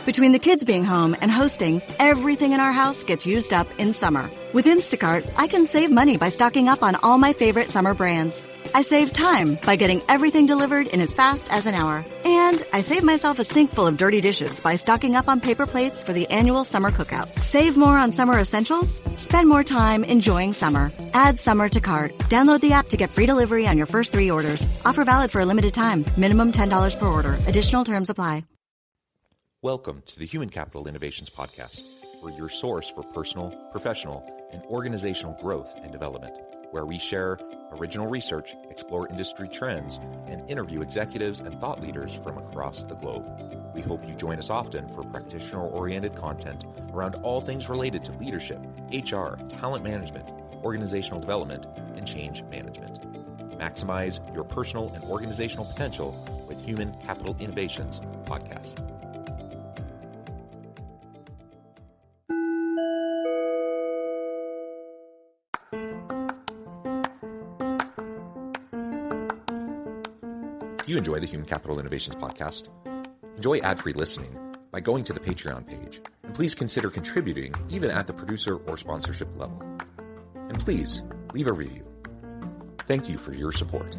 Between the kids being home and hosting, everything in our house gets used up in summer. With Instacart, I can save money by stocking up on all my favorite summer brands. I save time by getting everything delivered in as fast as an hour. And I save myself a sink full of dirty dishes by stocking up on paper plates for the annual summer cookout. Save more on summer essentials? Spend more time enjoying summer. Add summer to cart. Download the app to get free delivery on your first 3 orders. Offer valid for a limited time. Minimum $10 per order. Additional terms apply. Welcome to the Human Capital Innovations Podcast. We're your source for personal, professional, and organizational growth and development, where we share original research, explore industry trends, and interview executives and thought leaders from across the globe. We hope you join us often for practitioner-oriented content around all things related to leadership, HR, talent management, organizational development, and change management. Maximize your personal and organizational potential with Human Capital Innovations Podcast. If you enjoy the Human Capital Innovations Podcast, enjoy ad-free listening by going to the Patreon page, and please consider contributing even at the producer or sponsorship level. And please leave a review. Thank you for your support.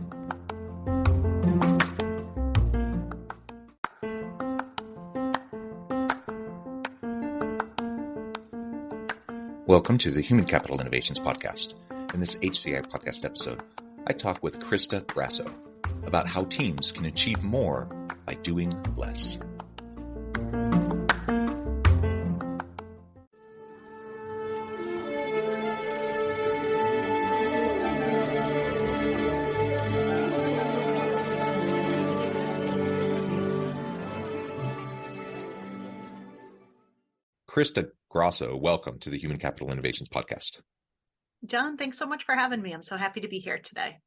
Welcome to the Human Capital Innovations Podcast. In this HCI podcast episode, I talk with Crista Grasso about how teams can achieve more by doing less. Crista Grasso, welcome to the Human Capital Innovations Podcast. John, thanks so much for having me. I'm so happy to be here today.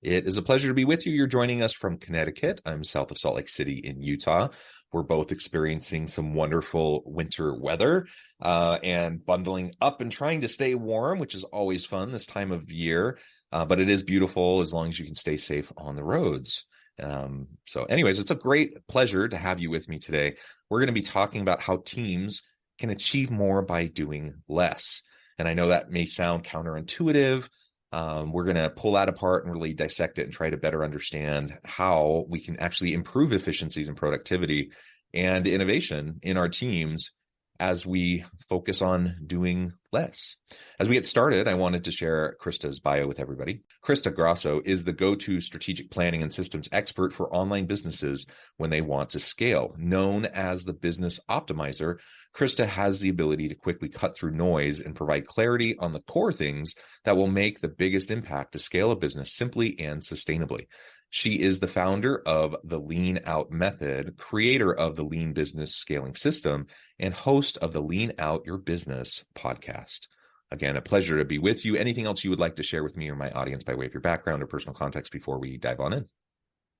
It is a pleasure to be with you. You're joining us from Connecticut. I'm south of Salt Lake City in Utah. We're both experiencing some wonderful winter weather and bundling up and trying to stay warm, which is always fun this time of year. But it is beautiful as long as you can stay safe on the roads. So anyways, it's a great pleasure to have you with me today. We're going to be talking about how teams can achieve more by doing less. And I know that may sound counterintuitive. We're going to pull that apart and really dissect it and try to better understand how we can actually improve efficiencies and productivity and innovation in our teams as we focus on doing less. As we get started, I wanted to share Crista's bio with everybody. Crista Grasso is the go-to strategic planning and systems expert for online businesses when they want to scale. Known as the business optimizer, Crista has the ability to quickly cut through noise and provide clarity on the core things that will make the biggest impact to scale a business simply and sustainably. She is the founder of the Lean Out Method, creator of the Lean Business Scaling System, and host of the Lean Out Your Business podcast. Again, a pleasure to be with you. Anything else you would like to share with me or my audience by way of your background or personal context before we dive on in?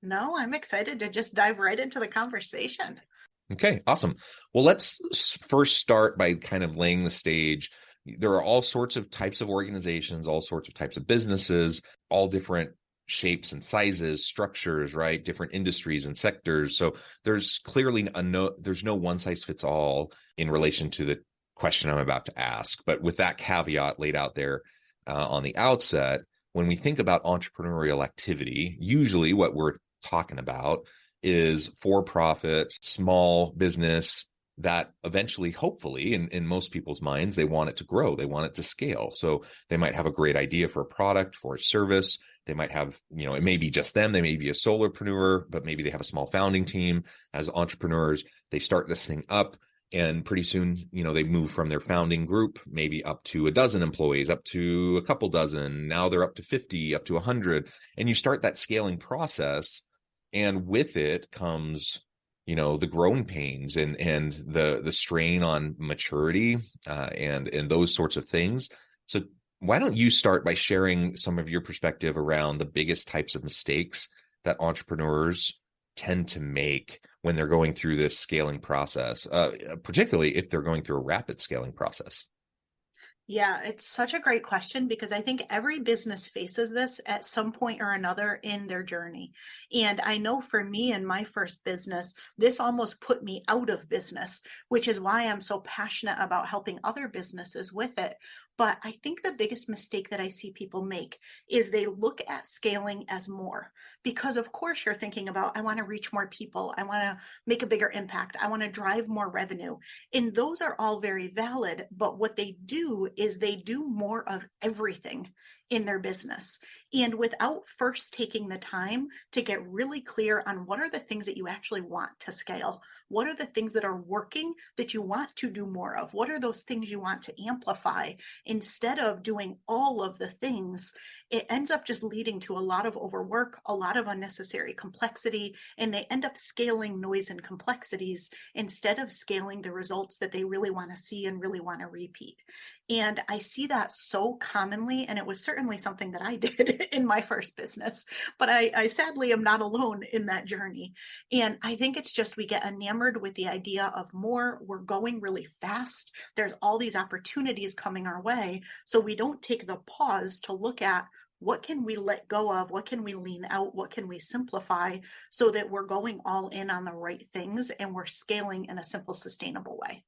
No, I'm excited to just dive right into the conversation. Okay, awesome. Well, let's first start by kind of laying the stage. There are all sorts of types of organizations, all sorts of types of businesses, all different shapes and sizes, structures, right? Different industries and sectors. So there's clearly there's no one size fits all in relation to the question I'm about to ask. But with that caveat laid out there on the outset, when we think about entrepreneurial activity, usually what we're talking about is for-profit, small business that eventually, hopefully, in most people's minds, they want it to grow. They want it to scale. So they might have a great idea for a product, for a service. They might have, it may be just them. They may be a solopreneur, but maybe they have a small founding team as entrepreneurs. They start this thing up and pretty soon, they move from their founding group, maybe up to a dozen employees, up to a couple dozen. Now they're up to 50, up to 100. And you start that scaling process. And with it comes the growing pains and the strain on maturity and those sorts of things. So why don't you start by sharing some of your perspective around the biggest types of mistakes that entrepreneurs tend to make when they're going through this scaling process, particularly if they're going through a rapid scaling process? Yeah, it's such a great question because I think every business faces this at some point or another in their journey. And I know for me in my first business, this almost put me out of business, which is why I'm so passionate about helping other businesses with it. But I think the biggest mistake that I see people make is they look at scaling as more. Because, of course, you're thinking about, I want to reach more people, I want to make a bigger impact, I want to drive more revenue. And those are all very valid, but what they do is they do more of everything in their business. And without first taking the time to get really clear on what are the things that you actually want to scale, what are the things that are working that you want to do more of, what are those things you want to amplify, instead of doing all of the things, it ends up just leading to a lot of overwork, a lot of unnecessary complexity, and they end up scaling noise and complexities instead of scaling the results that they really want to see and really want to repeat. And I see that so commonly, and it was certainly something that I did in my first business, but I sadly am not alone in that journey. And I think it's just we get enamored with the idea of more, we're going really fast, there's all these opportunities coming our way, so we don't take the pause to look at what can we let go of, what can we lean out, what can we simplify, so that we're going all in on the right things and we're scaling in a simple, sustainable way.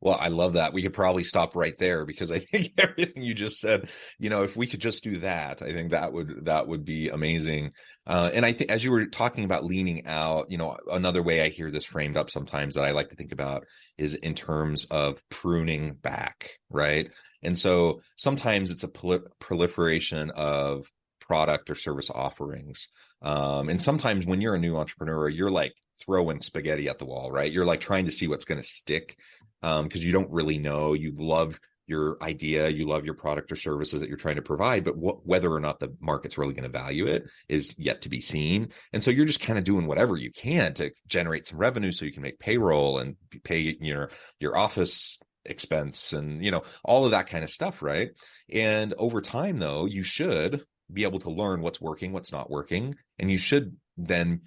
Well, I love that. We could probably stop right there because I think everything you just said, if we could just do that, I think that would be amazing. And I think as you were talking about leaning out, another way I hear this framed up sometimes that I like to think about is in terms of pruning back, right? And so sometimes it's a proliferation of product or service offerings. And sometimes when you're a new entrepreneur, you're like throwing spaghetti at the wall, right? You're like trying to see what's going to stick. Because you don't really know. You love your idea, you love your product or services that you're trying to provide, but whether or not the market's really going to value it is yet to be seen. And so you're just kind of doing whatever you can to generate some revenue so you can make payroll and pay your office expense and all of that kind of stuff, right? And over time, though, you should be able to learn what's working, what's not working, and you should then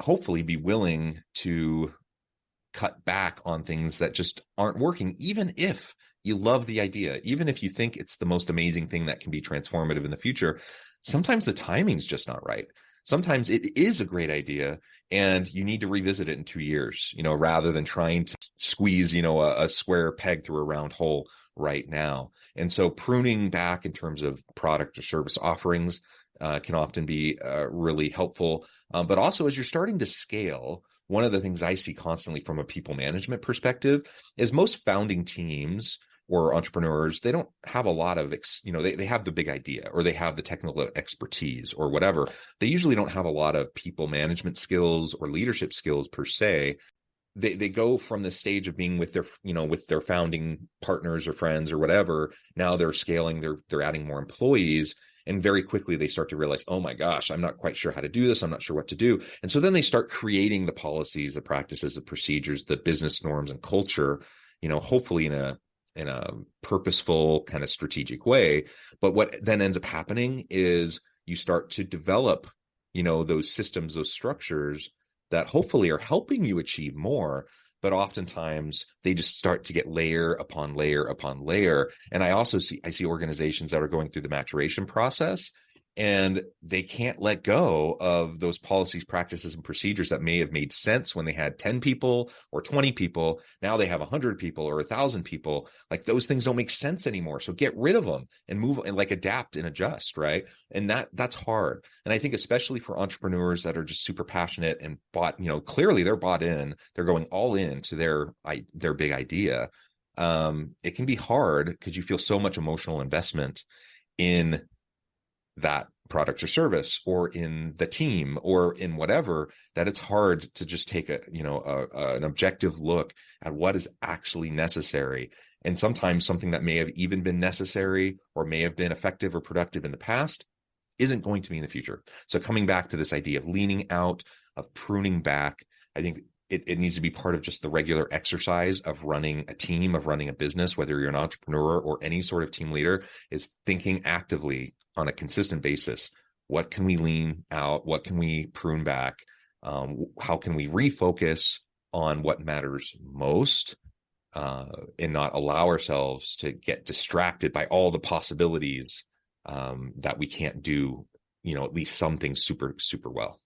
hopefully be willing to cut back on things that just aren't working, even if you love the idea, even if you think it's the most amazing thing that can be transformative in the future. Sometimes the timing's just not right. Sometimes it is a great idea and you need to revisit it in 2 years, rather than trying to squeeze, a square peg through a round hole right now. And so pruning back in terms of product or service offerings can often be really helpful. But also as you're starting to scale, one of the things I see constantly from a people management perspective is most founding teams or entrepreneurs, they don't have a lot of, they have the big idea or they have the technical expertise or whatever. They usually don't have a lot of people management skills or leadership skills per se. They go from the stage of being with their founding partners or friends or whatever. Now they're scaling, they're adding more employees. And very quickly they start to realize, oh my gosh, I'm not quite sure how to do this. I'm not sure what to do. And so then they start creating the policies, the practices, the procedures, the business norms and culture, hopefully in a purposeful kind of strategic way. But what then ends up happening is you start to develop, those systems, those structures that hopefully are helping you achieve more. But oftentimes they just start to get layer upon layer upon layer. And I see organizations that are going through the maturation process and they can't let go of those policies, practices, and procedures that may have made sense when they had 10 people or 20 people. Now they have 100 people or 1,000 people. Like those things don't make sense anymore. So get rid of them and move and like adapt and adjust, right? And that's hard. And I think especially for entrepreneurs that are just super passionate and clearly they're bought in, they're going all in to their big idea. It can be hard because you feel so much emotional investment in that product or service or in the team or in whatever, that it's hard to just take an objective look at what is actually necessary. And sometimes something that may have even been necessary or may have been effective or productive in the past isn't going to be in the future. So coming back to this idea of leaning out, of pruning back, I think it needs to be part of just the regular exercise of running a team, of running a business, whether you're an entrepreneur or any sort of team leader, is thinking actively on a consistent basis. What can we lean out? What can we prune back? How can we refocus on what matters most? and not allow ourselves to get distracted by all the possibilities that we can't do, at least something super, super well.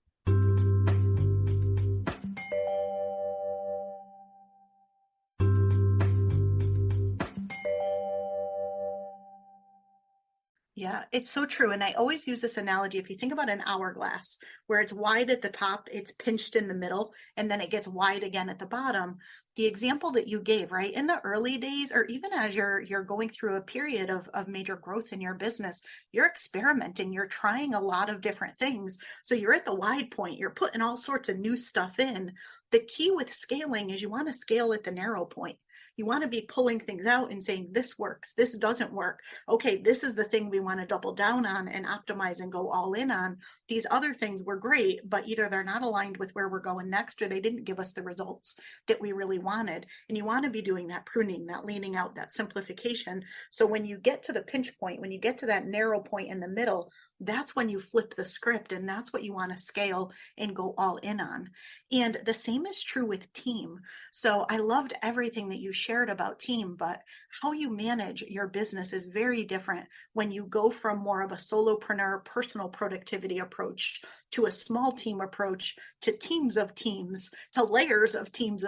Yeah, it's so true. And I always use this analogy. If you think about an hourglass where it's wide at the top, it's pinched in the middle, and then it gets wide again at the bottom. The example that you gave, right? In the early days, or even as you're going through a period of major growth in your business, you're experimenting, you're trying a lot of different things. So you're at the wide point, you're putting all sorts of new stuff in. The key with scaling is you want to scale at the narrow point. You want to be pulling things out and saying, this works, this doesn't work. Okay, this is the thing we want to double down on and optimize and go all in on. These other things were great, but either they're not aligned with where we're going next, or they didn't give us the results that we really wanted. And you want to be doing that pruning, that leaning out, that simplification. So when you get to the pinch point, when you get to that narrow point in the middle, that's when you flip the script, and that's what you want to scale and go all in on. And the same is true with team. So I loved everything that you shared about team, but how you manage your business is very different when you go from more of a solopreneur personal productivity approach to a small team approach, to teams of teams, to layers of teams.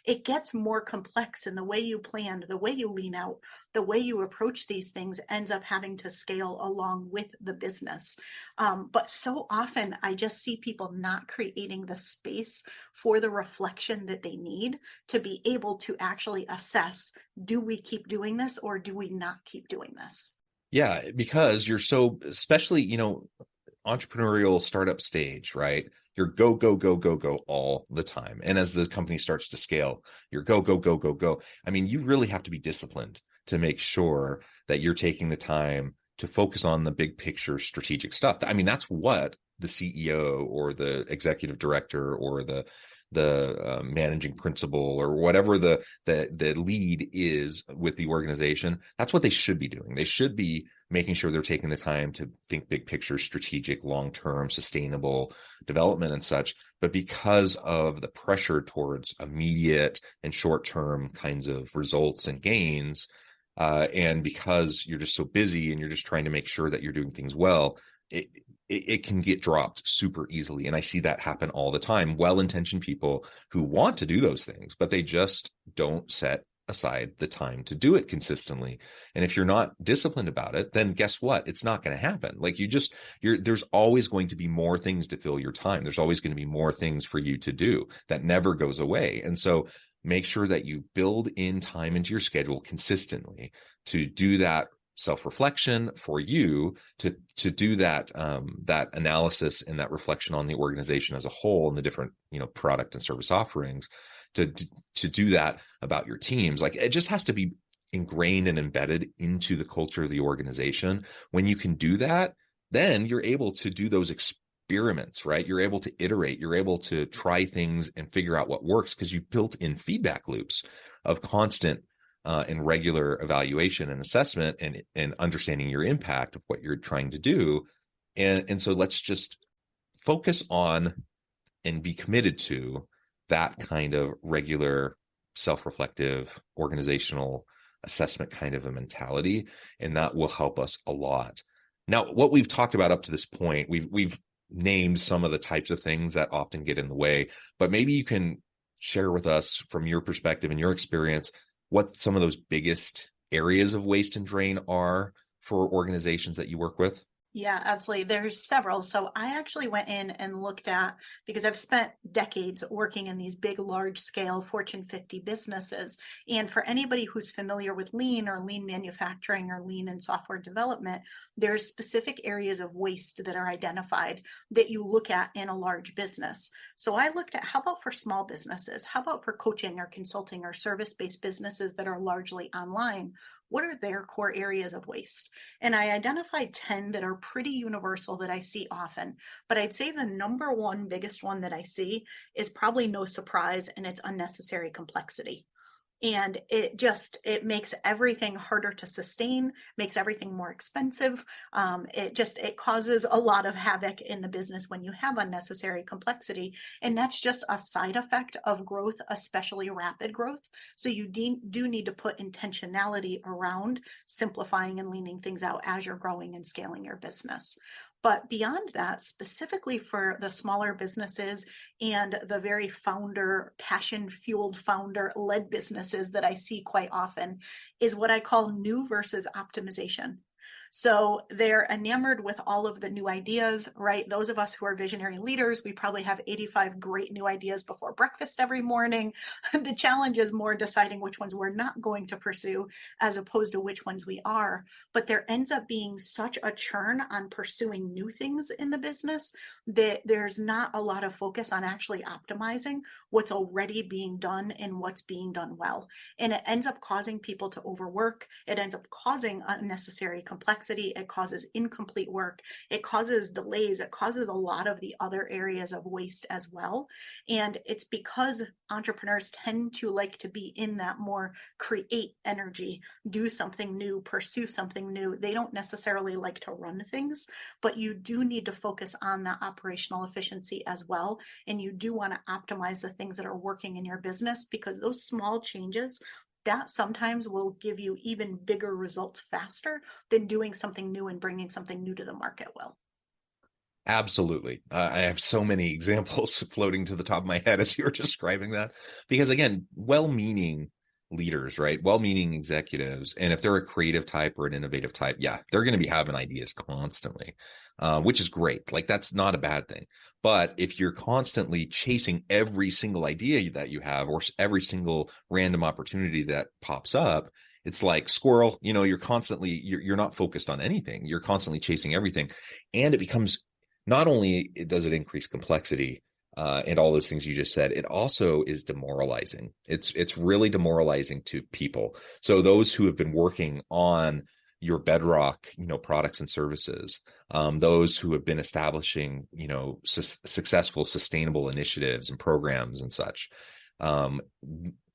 It gets more complex, and the way you plan, the way you lean out, the way you approach these things ends up having to scale along with the business. But so often I just see people not creating the space for the reflection that they need to be able to actually assess, do we keep doing this or do we not keep doing this? Yeah, because you're so, especially, entrepreneurial startup stage, right? You're go, go, go, go, go all the time. And as the company starts to scale, you're go, go, go, go, go. I mean, you really have to be disciplined to make sure that you're taking the time to focus on the big picture strategic stuff. I mean, that's what the CEO or the executive director or the managing principal or whatever the lead is with the organization, that's what they should be doing. They should be making sure they're taking the time to think big picture, strategic, long-term, sustainable development and such. But because of the pressure towards immediate and short-term kinds of results and gains, and because you're just so busy and you're just trying to make sure that you're doing things well, it can get dropped super easily. And I see that happen all the time. Well-intentioned people who want to do those things, but they just don't set aside the time to do it consistently. And if you're not disciplined about it, then guess what? It's not going to happen. Like there's always going to be more things to fill your time. There's always going to be more things for you to do. That never goes away. And so make sure that you build in time into your schedule consistently to do that self-reflection for you, to do that that analysis and that reflection on the organization as a whole and the different product and service offerings, to do that about your teams. Like, it just has to be ingrained and embedded into the culture of the organization. When you can do that, then you're able to do those experiments, right? You're able to iterate, you're able to try things and figure out what works, because you built in feedback loops of constant and regular evaluation and assessment and understanding your impact of what you're trying to do. And so let's just focus on and be committed to that kind of regular, self-reflective, organizational assessment kind of a mentality. And that will help us a lot. Now, what we've talked about up to this point, we've named some of the types of things that often get in the way, but maybe you can share with us from your perspective and your experience what some of those biggest areas of waste and drain are for organizations that you work with. Yeah, absolutely. There's several. So I actually went in and looked at, because I've spent decades working in these big, large scale Fortune 50 businesses. And for anybody who's familiar with lean or lean manufacturing or lean in software development, there's specific areas of waste that are identified that you look at in a large business. So I looked at, how about for small businesses? How about for coaching or consulting or service-based businesses that are largely online? What are their core areas of waste? And I identified 10 that are pretty universal that I see often. But I'd say the number one biggest one that I see is probably no surprise, and it's unnecessary complexity. And it makes everything harder to sustain, makes everything more expensive. It causes a lot of havoc in the business when you have unnecessary complexity. And that's just a side effect of growth, especially rapid growth. So you do need to put intentionality around simplifying and leaning things out as you're growing and scaling your business. But beyond that, specifically for the smaller businesses and the very passion-fueled founder-led businesses that I see quite often, is what I call new versus optimization. So they're enamored with all of the new ideas, right? Those of us who are visionary leaders, we probably have 85 great new ideas before breakfast every morning. The challenge is more deciding which ones we're not going to pursue as opposed to which ones we are. But there ends up being such a churn on pursuing new things in the business that there's not a lot of focus on actually optimizing what's already being done and what's being done well. And it ends up causing people to overwork. It ends up causing unnecessary complexity. It causes incomplete work. It causes delays. It causes a lot of the other areas of waste as well. And it's because entrepreneurs tend to like to be in that more create energy, do something new, pursue something new. They don't necessarily like to run things, but you do need to focus on that operational efficiency as well. And you do want to optimize the things that are working in your business, because those small changes that sometimes will give you even bigger results faster than doing something new and bringing something new to the market will. Absolutely. I have so many examples floating to the top of my head as you were describing that, because again, well-meaning leaders, right? Well-meaning executives. And if they're a creative type or an innovative type, yeah, they're going to be having ideas constantly, which is great. Like, that's not a bad thing. But if you're constantly chasing every single idea that you have, or every single random opportunity that pops up, it's like squirrel, you're constantly, you're not focused on anything. You're constantly chasing everything. And it becomes, not only does it increase complexity, and all those things you just said, it also is demoralizing. It's really demoralizing to people. So those who have been working on your bedrock, products and services, those who have been establishing, successful, sustainable initiatives and programs and such,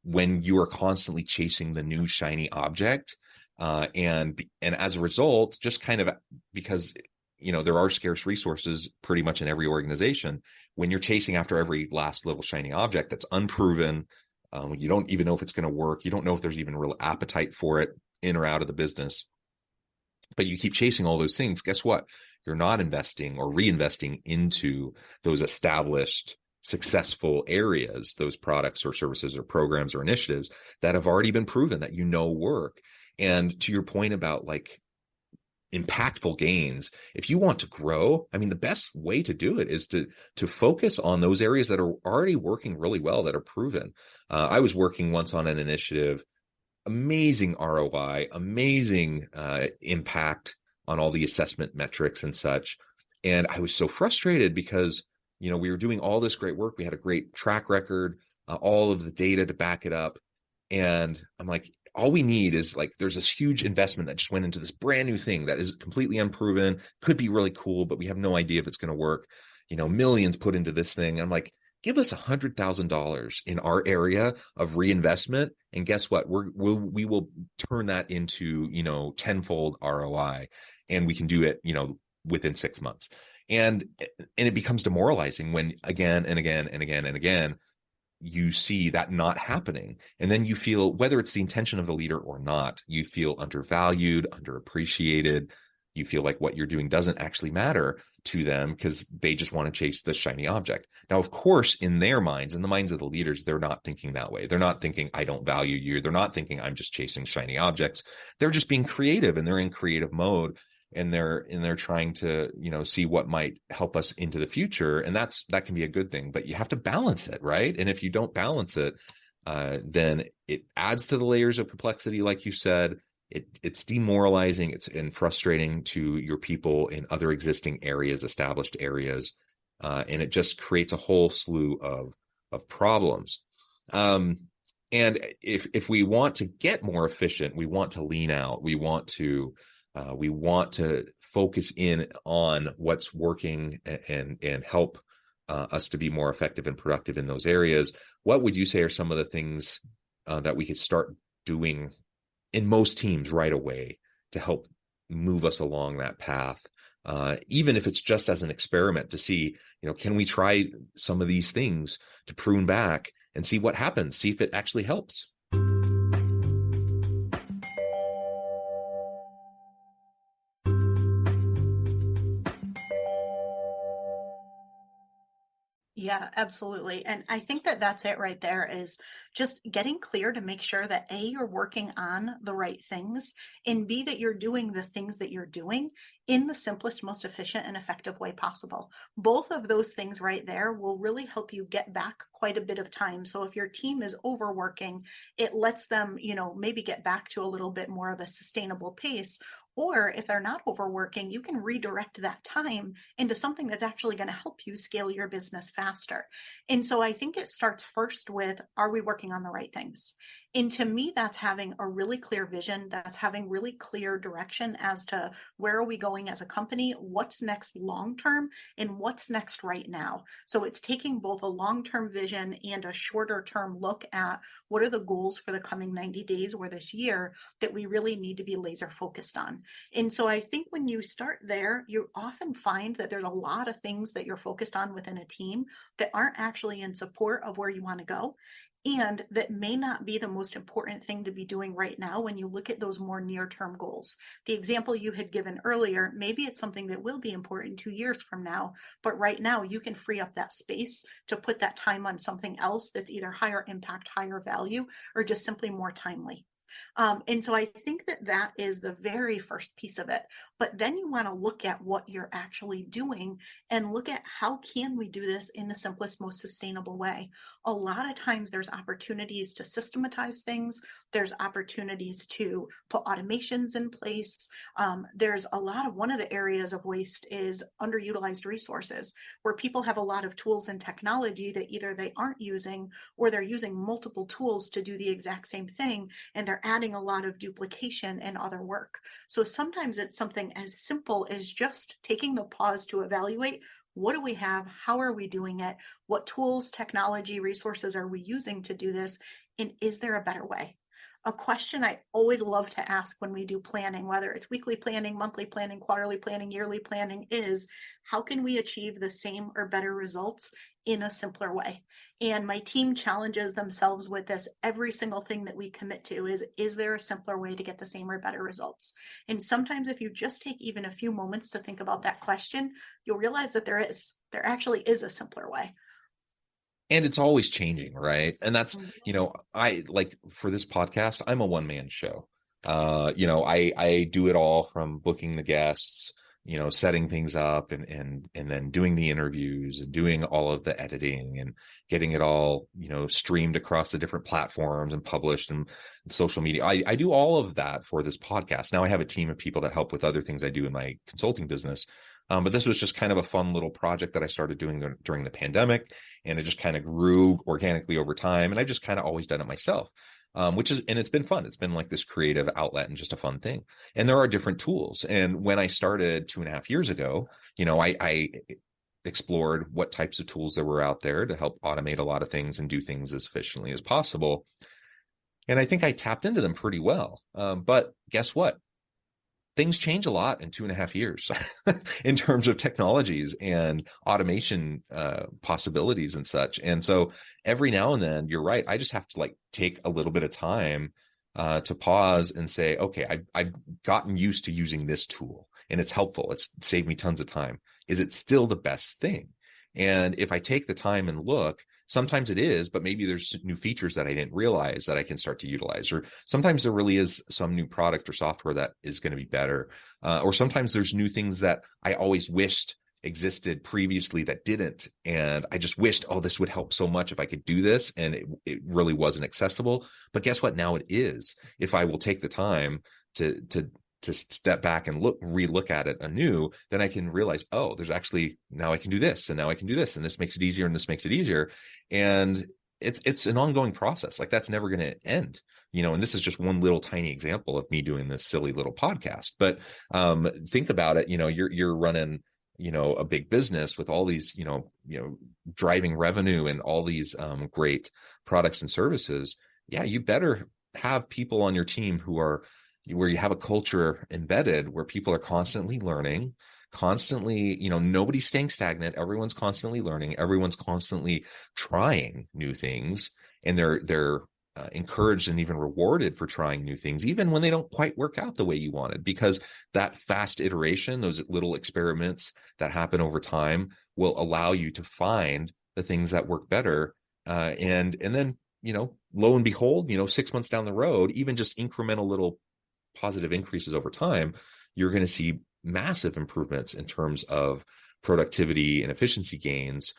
when you are constantly chasing the new shiny object, and as a result, just kind of because there are scarce resources pretty much in every organization. When you're chasing after every last little shiny object that's unproven, you don't even know if it's going to work. You don't know if there's even real appetite for it in or out of the business. But you keep chasing all those things. Guess what? You're not investing or reinvesting into those established, successful areas, those products or services or programs or initiatives that have already been proven that work. And to your point about like impactful gains, if you want to grow, the best way to do it is to focus on those areas that are already working really well, that are proven. I was working once on an initiative, amazing ROI, amazing impact on all the assessment metrics and such. And I was so frustrated because, we were doing all this great work. We had a great track record, all of the data to back it up. And I'm like, all we need is there's this huge investment that just went into this brand new thing that is completely unproven, could be really cool, but we have no idea if it's going to work. Millions put into this thing. I'm like, give us $100,000 in our area of reinvestment. And guess what? We will turn that into, tenfold ROI, and we can do it, within 6 months. And it becomes demoralizing when again and again and again and again, you see that not happening. And then you feel, whether it's the intention of the leader or not, you feel undervalued, underappreciated. You feel like what you're doing doesn't actually matter to them because they just want to chase the shiny object. Now, of course, in their minds, in the minds of the leaders, they're not thinking that way. They're not thinking, I don't value you. They're not thinking, I'm just chasing shiny objects. They're just being creative, and they're in creative mode. And they're trying to, see what might help us into the future. And that can be a good thing, but you have to balance it, right? And if you don't balance it, then it adds to the layers of complexity. Like you said, it's demoralizing, and frustrating to your people in other existing areas, established areas. And it just creates a whole slew of problems. And if we want to get more efficient, we want to lean out, we want to focus in on what's working and help us to be more effective and productive in those areas. What would you say are some of the things that we could start doing in most teams right away to help move us along that path. Even if it's just as an experiment to see, can we try some of these things to prune back and see what happens, see if it actually helps. Yeah, absolutely. And I think that that's it right there, is just getting clear to make sure that A, you're working on the right things, and B, that you're doing the things that you're doing in the simplest, most efficient and effective way possible. Both of those things right there will really help you get back quite a bit of time. So if your team is overworking, it lets them, maybe get back to a little bit more of a sustainable pace. Or if they're not overworking, you can redirect that time into something that's actually going to help you scale your business faster. And so I think it starts first with, are we working on the right things? And to me, that's having a really clear vision. That's having really clear direction as to where are we going as a company, what's next long-term, and what's next right now. So it's taking both a long-term vision and a shorter-term look at what are the goals for the coming 90 days or this year that we really need to be laser focused on. And so I think when you start there, you often find that there's a lot of things that you're focused on within a team that aren't actually in support of where you want to go, and that may not be the most important thing to be doing right now when you look at those more near-term goals. The example you had given earlier, maybe it's something that will be important 2 years from now, but right now you can free up that space to put that time on something else that's either higher impact, higher value, or just simply more timely. And so I think that that is the very first piece of it. But then you want to look at what you're actually doing and look at how can we do this in the simplest, most sustainable way. A lot of times there's opportunities to systematize things. There's opportunities to put automations in place. There's a lot of, one of the areas of waste is underutilized resources, where people have a lot of tools and technology that either they aren't using, or they're using multiple tools to do the exact same thing, and they're adding a lot of duplication and other work. So sometimes it's something as simple as just taking the pause to evaluate, what do we have? How are we doing it? What tools, technology, resources are we using to do this? And is there a better way? A question I always love to ask when we do planning, whether it's weekly planning, monthly planning, quarterly planning, yearly planning, is how can we achieve the same or better results in a simpler way? And my team challenges themselves with this. Every single thing that we commit to is there a simpler way to get the same or better results? And sometimes if you just take even a few moments to think about that question, you'll realize that there actually is a simpler way. And it's always changing, right? And that's, I like, for this podcast, I'm a one-man show. I do it all, from booking the guests, setting things up, and then doing the interviews and doing all of the editing and getting it all, streamed across the different platforms and published and social media. I do all of that for this podcast. Now I have a team of people that help with other things I do in my consulting business. But this was just kind of a fun little project that I started doing during the pandemic, and it just kind of grew organically over time. And I've just kind of always done it myself, and it's been fun. It's been like this creative outlet and just a fun thing. And there are different tools. And when I started 2.5 years ago, I explored what types of tools there were out there to help automate a lot of things and do things as efficiently as possible. And I think I tapped into them pretty well. But guess what? Things change a lot in 2.5 years in terms of technologies and automation possibilities and such. And so every now and then, you're right, I just have to take a little bit of time to pause and say, okay, I've gotten used to using this tool and it's helpful. It's saved me tons of time. Is it still the best thing? And if I take the time and look, sometimes it is, but maybe there's new features that I didn't realize that I can start to utilize. Or sometimes there really is some new product or software that is going to be better. Or sometimes there's new things that I always wished existed previously that didn't. And I just wished, oh, this would help so much if I could do this. And it really wasn't accessible. But guess what? Now it is. If I will take the time to step back and relook at it anew, then I can realize, oh, there's actually, now I can do this, and now I can do this, and this makes it easier, and this makes it easier. And it's an ongoing process. Like, that's never going to end, and this is just one little tiny example of me doing this silly little podcast. But think about it, you're running, a big business with all these, driving revenue and all these great products and services. yeah, you better have people on your team where you have a culture embedded where people are constantly learning, constantly, nobody's staying stagnant. Everyone's constantly learning. Everyone's constantly trying new things, and they're encouraged and even rewarded for trying new things, even when they don't quite work out the way you wanted, because that fast iteration, those little experiments that happen over time, will allow you to find the things that work better. And then, lo and behold, 6 months down the road, even just incremental little positive increases over time, you're going to see massive improvements in terms of productivity and efficiency gains,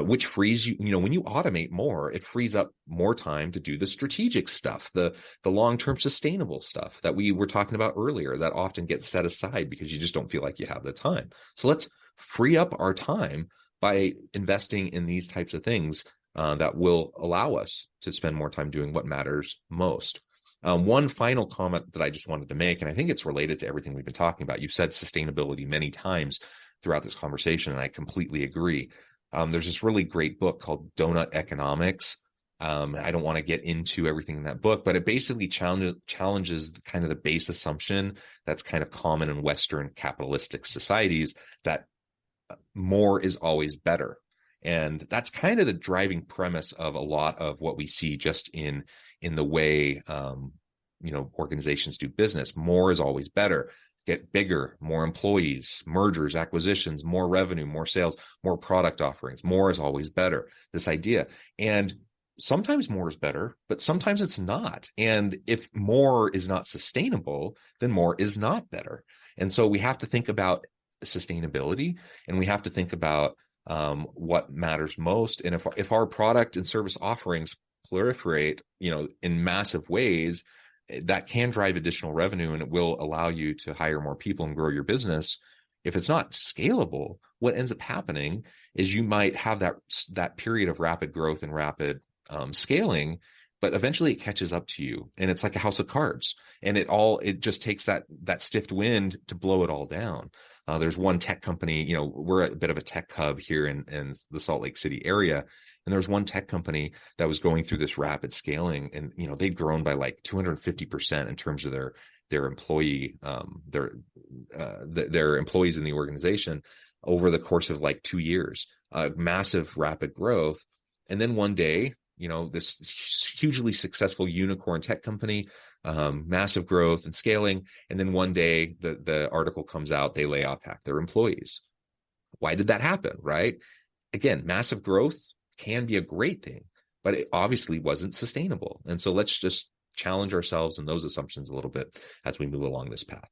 which frees you, when you automate more, it frees up more time to do the strategic stuff, the long-term sustainable stuff that we were talking about earlier that often gets set aside because you just don't feel like you have the time. So let's free up our time by investing in these types of things that will allow us to spend more time doing what matters most. One final comment that I just wanted to make, and I think it's related to everything we've been talking about. You've said sustainability many times throughout this conversation, and I completely agree. There's this really great book called Donut Economics. I don't want to get into everything in that book, but it basically challenges kind of the base assumption that's kind of common in Western capitalistic societies, that more is always better. And that's kind of the driving premise of a lot of what we see just in the way, organizations do business. More is always better. Get bigger, more employees, mergers, acquisitions, more revenue, more sales, more product offerings. More is always better. This idea. And sometimes more is better, but sometimes it's not. And if more is not sustainable, then more is not better. And so we have to think about sustainability, and we have to think about what matters most. And if our product and service offerings proliferate, in massive ways, that can drive additional revenue, and it will allow you to hire more people and grow your business. If it's not scalable, what ends up happening is you might have that period of rapid growth and rapid scaling, but eventually it catches up to you, and it's like a house of cards, and it just takes that stiff wind to blow it all down. There's one tech company, we're a bit of a tech hub here in the Salt Lake City area. And there's one tech company that was going through this rapid scaling, and, they'd grown by like 250% in terms of their employee, their employees in the organization over the course of like 2 years, massive rapid growth. And then one day, this hugely successful unicorn tech company, massive growth and scaling. And then one day the article comes out, they lay off half their employees. Why did that happen? Right? Again, massive growth can be a great thing, but it obviously wasn't sustainable. And so let's just challenge ourselves and those assumptions a little bit as we move along this path.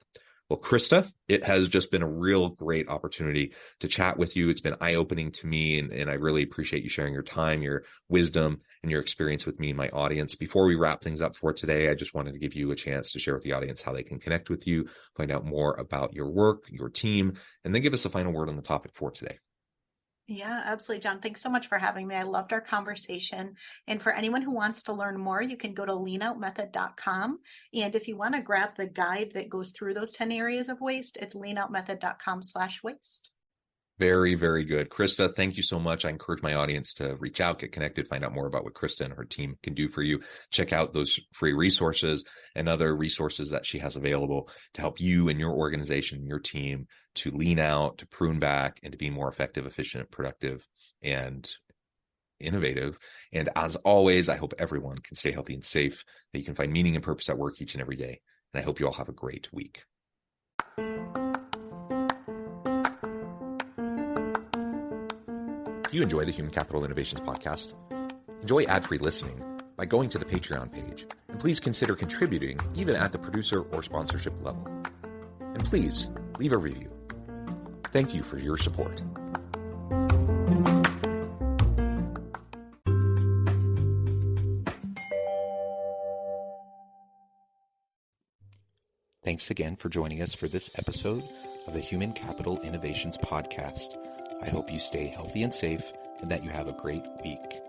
Well, Crista, it has just been a real great opportunity to chat with you. It's been eye-opening to me, and I really appreciate you sharing your time, your wisdom, and your experience with me and my audience. Before we wrap things up for today, I just wanted to give you a chance to share with the audience how they can connect with you, find out more about your work, your team, and then give us a final word on the topic for today. Yeah, absolutely, John. Thanks so much for having me. I loved our conversation. And for anyone who wants to learn more, you can go to leanoutmethod.com. And if you want to grab the guide that goes through those 10 areas of waste, it's leanoutmethod.com/waste. Very, very good. Crista, thank you so much. I encourage my audience to reach out, get connected, find out more about what Crista and her team can do for you. Check out those free resources and other resources that she has available to help you and your organization, your team, to lean out, to prune back, and to be more effective, efficient, productive, and innovative. And as always, I hope everyone can stay healthy and safe, that you can find meaning and purpose at work each and every day. And I hope you all have a great week. Do you enjoy the Human Capital Innovations podcast? Enjoy ad-free listening by going to the Patreon page, and please consider contributing even at the producer or sponsorship level. And please leave a review. Thank you for your support. Thanks again for joining us for this episode of the Human Capital Innovations podcast. I hope you stay healthy and safe, and that you have a great week.